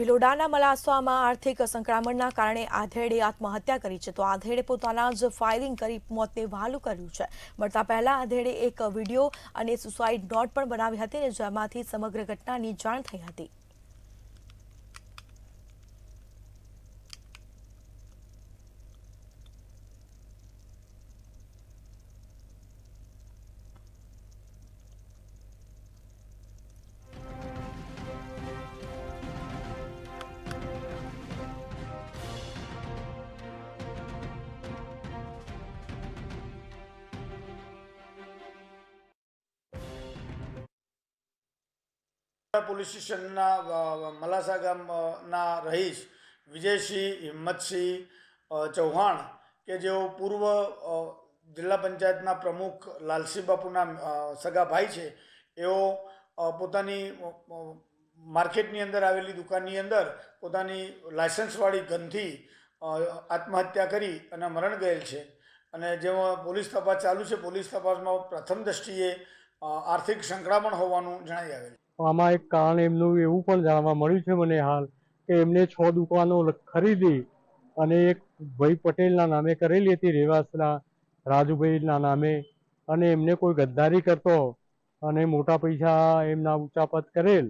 ભિલોડાના મલાસવામાં આર્થિક સંકળામણના કારણે આધેડે આત્મહત્યા કરી છે તો આધેડે પોતાના જ ફાયરિંગ કરી મોતને વહાલું કર્યું છે। મળતા પહેલા આધેડે એક વિડીયો અને સુસાઇડ નોટ પણ બનાવી હતી અને જેમાંથી સમગ્ર ઘટનાની જાણ થઈ હતી। પોલીસ સ્ટેશનના મલાસા ગામના રહીશ વિજયસિંહ હિંમતસિંહ ચૌહાણ કે જેઓ પૂર્વ જિલ્લા પંચાયતના પ્રમુખ લાલસિંહ બાપુના સગા ભાઈ છે, એઓ પોતાની માર્કેટની અંદર આવેલી દુકાનની અંદર પોતાની લાયસન્સવાળી ગનથી આત્મહત્યા કરી અને મરણ ગયેલ છે। અને જેમાં પોલીસ તપાસ ચાલુ છે। પોલીસ તપાસમાં પ્રથમ દ્રષ્ટિએ આર્થિક સંકળામણ હોવાનું જણાઈ આવેલ છે। આમાં એક કારણ એમનું એવું પણ જાણવા મળ્યું છે મને હાલ કે એમને 6 દુકાનો ખરીદી અને એક ભાઈ પટેલના નામે કરેલી હતી, રેવાસના રાજુભાઈના નામે, અને એમને કોઈ ગદ્દારી કરતો અને મોટા પૈસા એમના ઉચાપત કરેલ,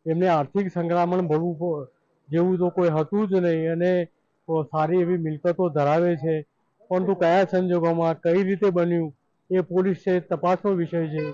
એમને આર્થિક સંકળામણ ભરવું જેવું તો કોઈ હતું જ નહીં અને સારી એવી મિલકતો ધરાવે છે, પરંતુ કયા સંજોગોમાં કઈ રીતે બન્યું એ પોલીસ તપાસનો વિષય છે।